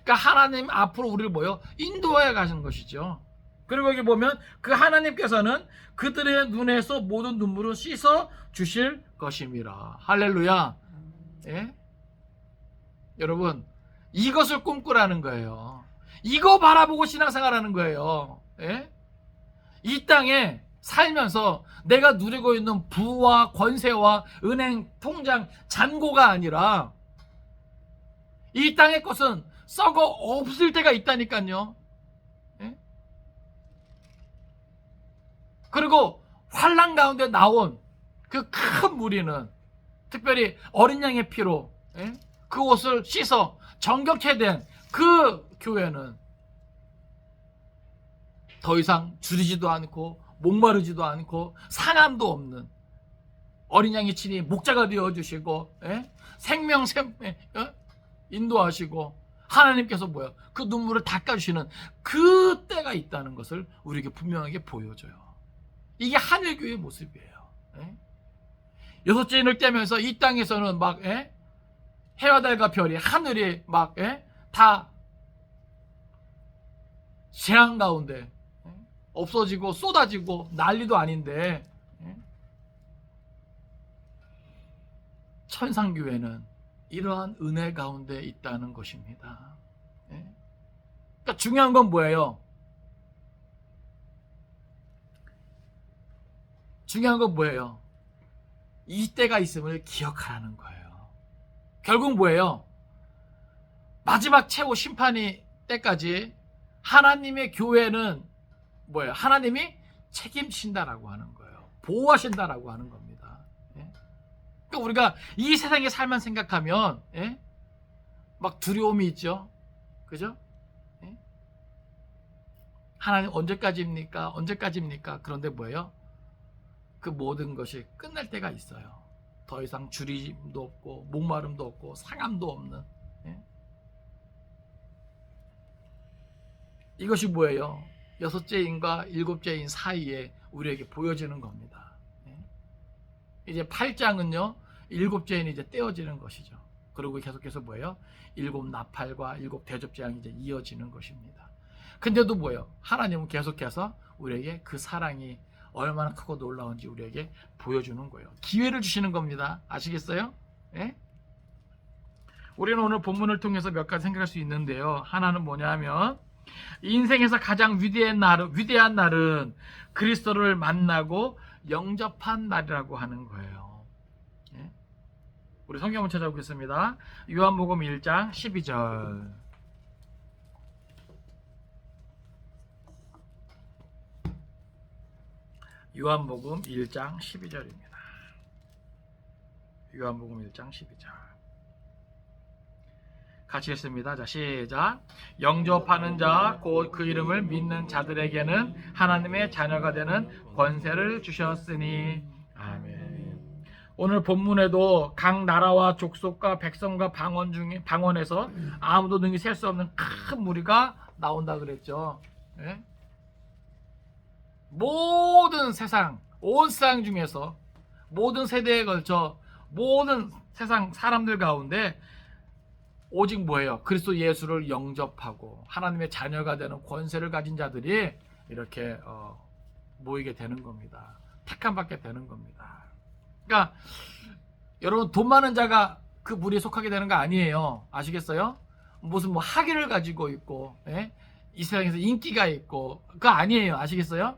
그러니까 하나님 앞으로 우리를 뭐예요? 인도해 가시는 것이죠. 그리고 여기 보면 그 하나님께서는 그들의 눈에서 모든 눈물을 씻어 주실 것임이라. 할렐루야. 예? 여러분, 이것을 꿈꾸라는 거예요. 이거 바라보고 신앙생활하는 거예요. 예? 이 땅에 살면서 내가 누리고 있는 부와 권세와 은행 통장 잔고가 아니라 이 땅의 것은 썩어 없을 때가 있다니까요. 예? 그리고 환난 가운데 나온 그 큰 무리는 특별히 어린 양의 피로, 예? 그 옷을 씻어 정결케 된 그 교회는 더 이상 줄이지도 않고 목마르지도 않고 상함도 없는 어린 양이 친히 목자가 되어주시고, 예? 생명샘 인도하시고 하나님께서 뭐야? 그 눈물을 닦아주시는 그 때가 있다는 것을 우리에게 분명하게 보여줘요. 이게 하늘교회의 모습이에요. 예? 여섯째 인을 떼면서 이 땅에서는 막, 예? 해와 달과 별이, 하늘이 막, 예? 다 재앙 가운데, 예? 없어지고 쏟아지고 난리도 아닌데, 예? 천상교회는 이러한 은혜 가운데 있다는 것입니다. 예? 그러니까 중요한 건 뭐예요? 중요한 건 뭐예요? 이때가 있음을 기억하라는 거예요. 결국 뭐예요? 마지막 최후 심판이 때까지 하나님의 교회는 뭐예요? 하나님이 책임진다라고 하는 거예요. 보호하신다라고 하는 겁니다. 예? 그러니까 우리가 이 세상의 삶만 생각하면, 예? 막 두려움이 있죠. 그죠? 예? 하나님 언제까지입니까? 언제까지입니까? 그런데 뭐예요? 그 모든 것이 끝날 때가 있어요. 더 이상 줄임도 없고 목마름도 없고 상함도 없는, 예? 이것이 뭐예요? 여섯째 인과 일곱째 인 사이에 우리에게 보여지는 겁니다. 예? 이제 8장은요, 일곱째 인이 이제 떼어지는 것이죠. 그리고 계속해서 뭐예요? 일곱 나팔과 일곱 대접재앙이 이제 이어지는 것입니다. 근데도 뭐예요? 하나님은 계속해서 우리에게 그 사랑이 얼마나 크고 놀라운지 우리에게 보여주는 거예요. 기회를 주시는 겁니다. 아시겠어요? 예? 우리는 오늘 본문을 통해서 몇 가지 생각할 수 있는데요. 하나는 뭐냐면, 인생에서 가장 위대한 날은 그리스도를 만나고 영접한 날이라고 하는 거예요. 예? 우리 성경을 찾아보겠습니다. 요한복음 1장 12절. 요한복음 1장 12절입니다. 요한복음 1장 12절. 같이 읽습니다. 자, 시작. 영접하는 자, 곧 그 이름을 믿는 자들에게는 하나님의 자녀가 되는 권세를 주셨으니. 아멘. 오늘 본문에도 각 나라와 족속과 백성과 방언에서 아무도 능히 셀 수 없는 큰 무리가 나온다 그랬죠. 예? 모든 세상, 온 세상 중에서 모든 세대에 걸쳐 모든 세상 사람들 가운데 오직 뭐예요? 그리스도 예수를 영접하고 하나님의 자녀가 되는 권세를 가진 자들이 이렇게 모이게 되는 겁니다. 택함 받게 되는 겁니다. 그러니까 여러분, 돈 많은 자가 그 무리에 속하게 되는 거 아니에요. 아시겠어요? 무슨 뭐 학위를 가지고 있고, 예? 이 세상에서 인기가 있고, 그거 아니에요. 아시겠어요?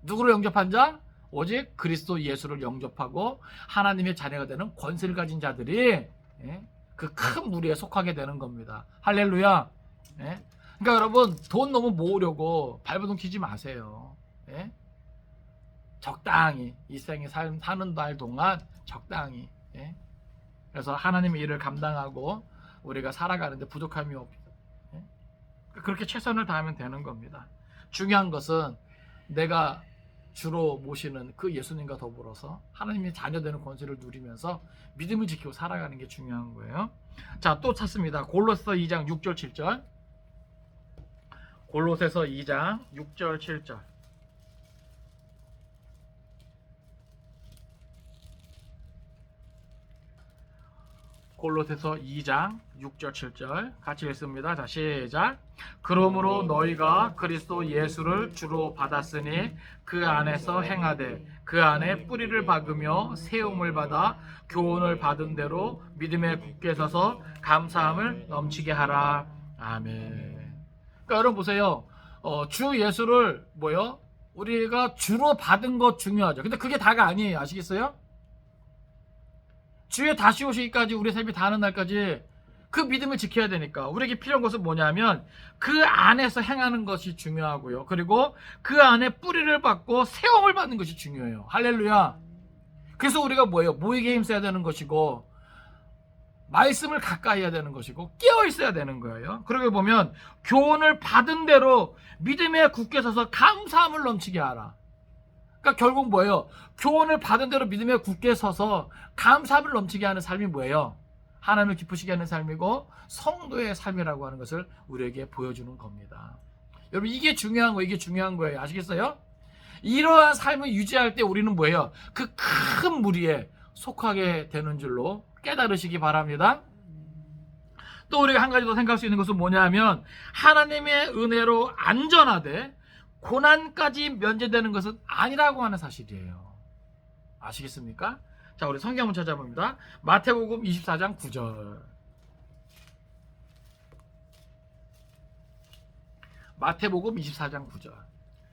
누구를 영접한 자? 오직 그리스도 예수를 영접하고 하나님의 자녀가 되는 권세를 가진 자들이, 예? 그 큰 무리에 속하게 되는 겁니다. 할렐루야. 예? 그러니까 여러분, 돈 너무 모으려고 발버둥 치지 마세요. 예? 적당히 이 세상에 사는 날 동안 적당히, 예? 그래서 하나님의 일을 감당하고 우리가 살아가는데 부족함이 없다. 예? 그렇게 최선을 다하면 되는 겁니다. 중요한 것은 내가 주로 모시는 그 예수님과 더불어서 하나님의 자녀되는 권세를 누리면서 믿음을 지키고 살아가는 게 중요한 거예요. 자, 또 찾습니다. 골로새서 2장 6절 7절. 골로새서 2장 6절 7절. 골로새서 2장 6절 7절 같이 읽습니다. 자, 시작. 그러므로 너희가 그리스도 예수를 주로 받았으니 그 안에서 행하되 그 안에 뿌리를 박으며 세움을 받아 교훈을 받은 대로 믿음에 굳게 서서 감사함을 넘치게 하라. 아멘. 그러니까 여러분 보세요. 주 예수를 뭐요? 우리가 주로 받은 것 중요하죠. 근데 그게 다가 아니에요. 아시겠어요? 주의 다시 오시기까지 우리 삶이 다하는 날까지 그 믿음을 지켜야 되니까 우리에게 필요한 것은 뭐냐면 그 안에서 행하는 것이 중요하고요. 그리고 그 안에 뿌리를 받고 세움을 받는 것이 중요해요. 할렐루야. 그래서 우리가 뭐예요? 모이게 힘써야 되는 것이고 말씀을 가까이 해야 되는 것이고 깨어 있어야 되는 거예요. 그러게 보면 교훈을 받은 대로 믿음에 굳게 서서 감사함을 넘치게 하라. 그러니까 결국 뭐예요? 교훈을 받은 대로 믿음에 굳게 서서 감사함을 넘치게 하는 삶이 뭐예요? 하나님을 기쁘시게 하는 삶이고 성도의 삶이라고 하는 것을 우리에게 보여주는 겁니다. 여러분, 이게 중요한 거예요. 이게 중요한 거예요. 아시겠어요? 이러한 삶을 유지할 때 우리는 뭐예요? 그 큰 무리에 속하게 되는 줄로 깨달으시기 바랍니다. 또 우리가 한 가지 더 생각할 수 있는 것은 뭐냐면 하나님의 은혜로 안전하되 고난까지 면제되는 것은 아니라고 하는 사실이에요. 아시겠습니까? 자, 우리 성경 한번 찾아봅니다. 마태복음 24장 9절. 마태복음 24장 9절.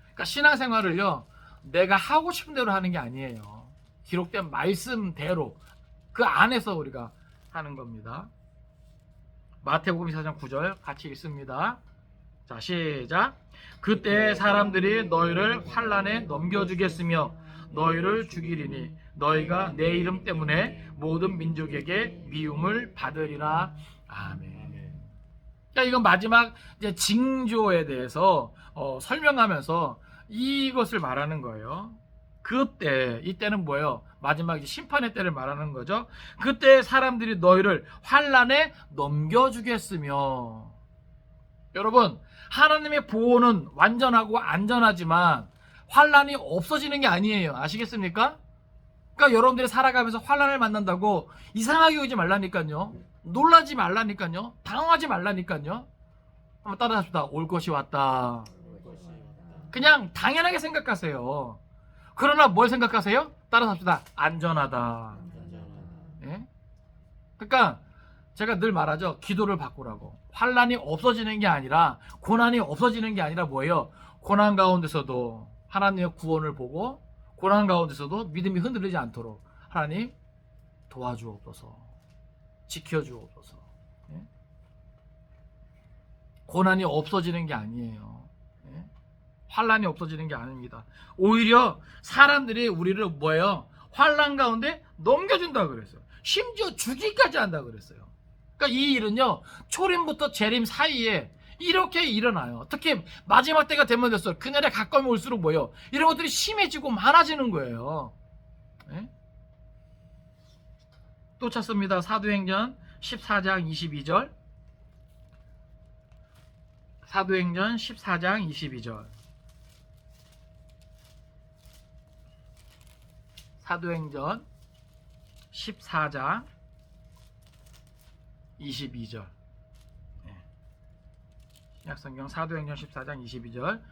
그러니까 신앙생활을요, 내가 하고 싶은 대로 하는 게 아니에요. 기록된 말씀대로 그 안에서 우리가 하는 겁니다. 마태복음 24장 9절 같이 읽습니다. 자, 시작. 그때 사람들이 너희를 환난에 넘겨주겠으며 너희를 죽이리니 너희가 내 이름 때문에 모든 민족에게 미움을 받으리라. 아멘. 그러니까 이건 마지막 이제 징조에 대해서 설명하면서 이것을 말하는 거예요. 그때, 이때는 뭐예요? 마지막 심판의 때를 말하는 거죠. 그때 사람들이 너희를 환난에 넘겨주겠으며. 여러분, 하나님의 보호는 완전하고 안전하지만 환난이 없어지는 게 아니에요. 아시겠습니까? 그러니까 여러분들이 살아가면서 환난을 만난다고 이상하게 오지 말라니까요. 놀라지 말라니까요. 당황하지 말라니까요. 한번 따라합시다. 올 것이 왔다. 그냥 당연하게 생각하세요. 그러나 뭘 생각하세요? 따라합시다. 안전하다. 예? 그러니까 제가 늘 말하죠. 기도를 바꾸라고. 환난이 없어지는 게 아니라, 고난이 없어지는 게 아니라 뭐예요? 고난 가운데서도 하나님의 구원을 보고 고난 가운데서도 믿음이 흔들리지 않도록 하나님 도와주옵소서, 지켜주옵소서. 예? 고난이 없어지는 게 아니에요. 예? 환난이 없어지는 게 아닙니다. 오히려 사람들이 우리를 뭐예요? 환난 가운데 넘겨준다 그랬어요. 심지어 죽이기까지 한다 그랬어요. 그러니까 이 일은요, 초림부터 재림 사이에 이렇게 일어나요. 특히 마지막 때가 되면 됐어요. 그날에 가까이 올수록 뭐예요? 이런 것들이 심해지고 많아지는 거예요. 네? 또 찾습니다. 사도행전 14장 22절. 사도행전 14장 22절. 사도행전 14장 22절. 신약성경 사도행전 14장 22절.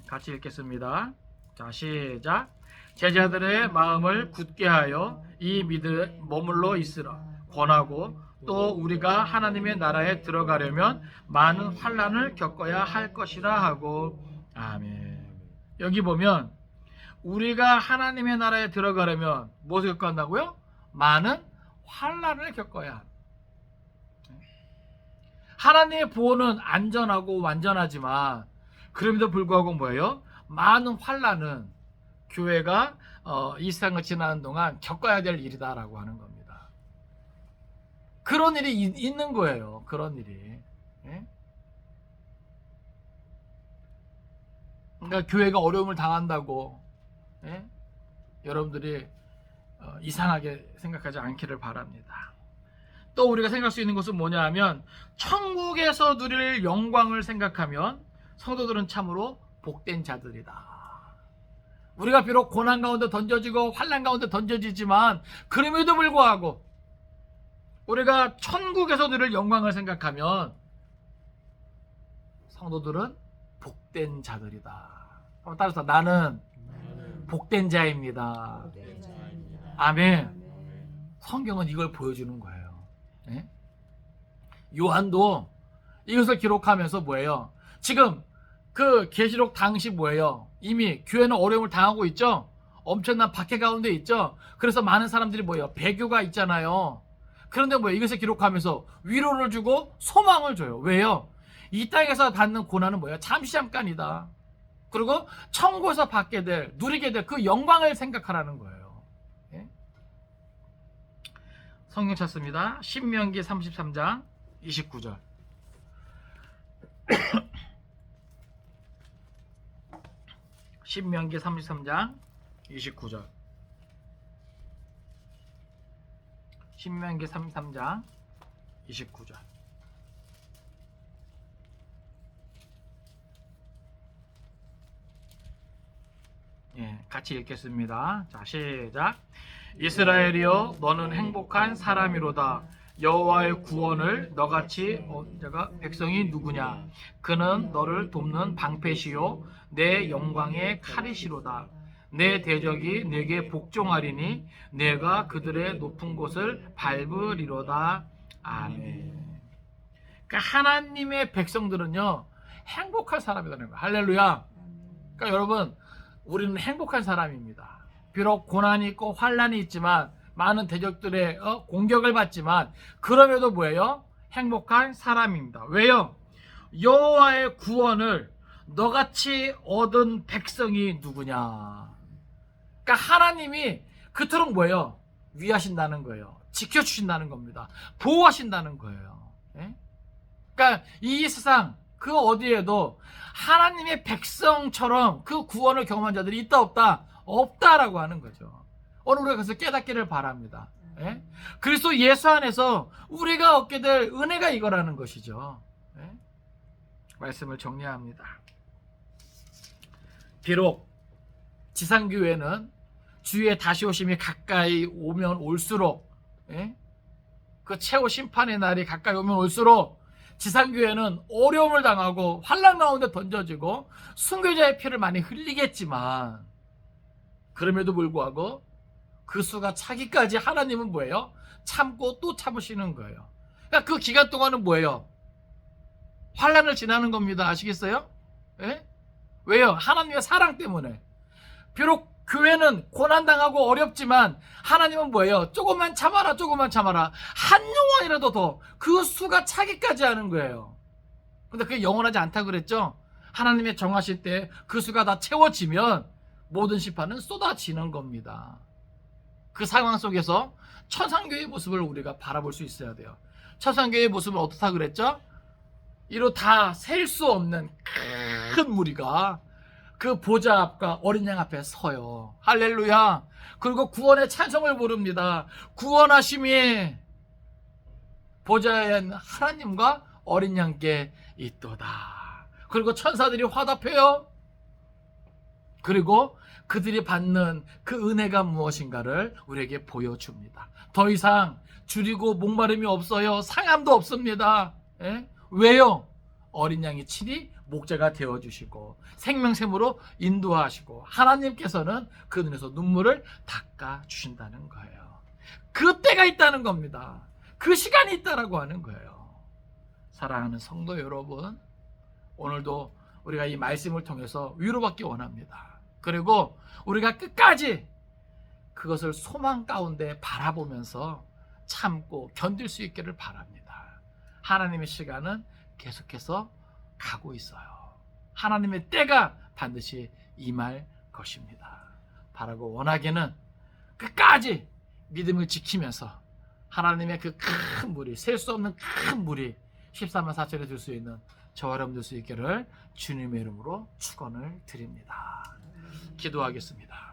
같이 읽겠습니다. 자, 시작. 제자들의 마음을 굳게 하여 이 믿음에 머물러 있으라 권하고, 또 우리가 하나님의 나라에 들어가려면 많은 환난을 겪어야 할 것이라 하고. 아멘. 여기 보면 우리가 하나님의 나라에 들어가려면 무엇을 겪어야 한다고요? 많은 환난을 겪어야 합니다. 하나님의 보호는 안전하고 완전하지만 그럼에도 불구하고 뭐예요? 많은 환난은 교회가 이 세상을 지나는 동안 겪어야 될 일이다라고 하는 겁니다. 그런 일이 있는 거예요. 그런 일이. 예? 그러니까 교회가 어려움을 당한다고 여러분들이 이상하게 생각하지 않기를 바랍니다. 또 우리가 생각할 수 있는 것은 뭐냐 하면, 천국에서 누릴 영광을 생각하면 성도들은 참으로 복된 자들이다. 우리가 비록 고난 가운데 던져지고 환난 가운데 던져지지만 그럼에도 불구하고 우리가 천국에서 누릴 영광을 생각하면 성도들은 복된 자들이다. 한번 따라서, 나는 복된 자입니다. 아멘. 성경은 이걸 보여주는 거예요. 예? 요한도 이것을 기록하면서 뭐예요? 지금 그 계시록 당시 뭐예요? 이미 교회는 어려움을 당하고 있죠? 엄청난 박해 가운데 있죠? 그래서 많은 사람들이 뭐예요? 배교가 있잖아요. 그런데 뭐예요? 이것을 기록하면서 위로를 주고 소망을 줘요. 왜요? 이 땅에서 받는 고난은 뭐예요? 잠시 잠깐이다. 그리고 천국에서 받게 될, 누리게 될 그 영광을 생각하라는 거예요. 예? 성경 찾습니다. 신명기 33장 29절. 신명기 33장 29절. 신명기 33장 29절. 같이 읽겠습니다. 자, 시작. 이스라엘이여, 너는 행복한 사람이로다. 여호와의 구원을 너같이 얻은 자가 백성이 누구냐? 그는 너를 돕는 방패시요 내 영광의 칼이시로다. 내 대적이 내게 복종하리니 내가 그들의 높은 곳을 밟으리로다. 아멘. 그러니까 하나님의 백성들은요, 행복한 사람이라는 거예요. 할렐루야. 그러니까 여러분, 우리는 행복한 사람입니다. 비록 고난이 있고 환난이 있지만, 많은 대적들의 공격을 받지만, 그럼에도 뭐예요? 행복한 사람입니다. 왜요? 여호와의 구원을 너같이 얻은 백성이 누구냐? 그러니까 하나님이 그토록 뭐예요? 위하신다는 거예요. 지켜주신다는 겁니다. 보호하신다는 거예요. 예? 그러니까 이 세상 그 어디에도 하나님의 백성처럼 그 구원을 경험한 자들이 있다 없다? 없다라고 하는 거죠. 오늘 우리가 그래서 깨닫기를 바랍니다. 예? 그리스도 예수 안에서 우리가 얻게 될 은혜가 이거라는 것이죠. 예? 말씀을 정리합니다. 비록 지상교회는 주의 다시 오심이 가까이 오면 올수록, 그 최후 심판의 날이 가까이 오면 올수록 지상교회는 어려움을 당하고 환난 가운데 던져지고 순교자의 피를 많이 흘리겠지만, 그럼에도 불구하고 그 수가 차기까지 하나님은 뭐예요? 참고 또 참으시는 거예요. 그러니까 그 기간 동안은 뭐예요? 환난을 지나는 겁니다. 아시겠어요? 예? 왜요? 하나님의 사랑 때문에. 비록 교회는 고난당하고 어렵지만 하나님은 뭐예요? 조금만 참아라, 조금만 참아라. 한 영혼이라도 더 그 수가 차기까지 하는 거예요. 근데 그게 영원하지 않다고 그랬죠? 하나님의 정하실 때 그 수가 다 채워지면 모든 심판은 쏟아지는 겁니다. 그 상황 속에서 천상교회의 모습을 우리가 바라볼 수 있어야 돼요. 천상교회의 모습은 어떻다 그랬죠? 이로 다 셀 수 없는 큰 무리가 그 보좌 앞과 어린 양 앞에 서요. 할렐루야. 그리고 구원의 찬송을 부릅니다. 구원하심이 보좌에 있는 하나님과 어린 양께 있도다. 그리고 천사들이 화답해요. 그리고 그들이 받는 그 은혜가 무엇인가를 우리에게 보여줍니다. 더 이상 줄이고 목마름이 없어요. 상함도 없습니다. 예? 왜요? 어린 양이 친히 목자가 되어주시고 생명샘으로 인도하시고 하나님께서는 그 눈에서 눈물을 닦아주신다는 거예요. 그 때가 있다는 겁니다. 그 시간이 있다라고 하는 거예요. 사랑하는 성도 여러분, 오늘도 우리가 이 말씀을 통해서 위로받기 원합니다. 그리고 우리가 끝까지 그것을 소망 가운데 바라보면서 참고 견딜 수 있기를 바랍니다. 하나님의 시간은 계속해서 가고 있어요. 하나님의 때가 반드시 임할 것입니다. 바라고 원하기는 끝까지 믿음을 지키면서 하나님의 그 큰 물이, 셀 수 없는 큰 물이 14만 4천에 들 수 있는 저와 여러분 들 수 있기를 주님의 이름으로 축원을 드립니다. 기도하겠습니다.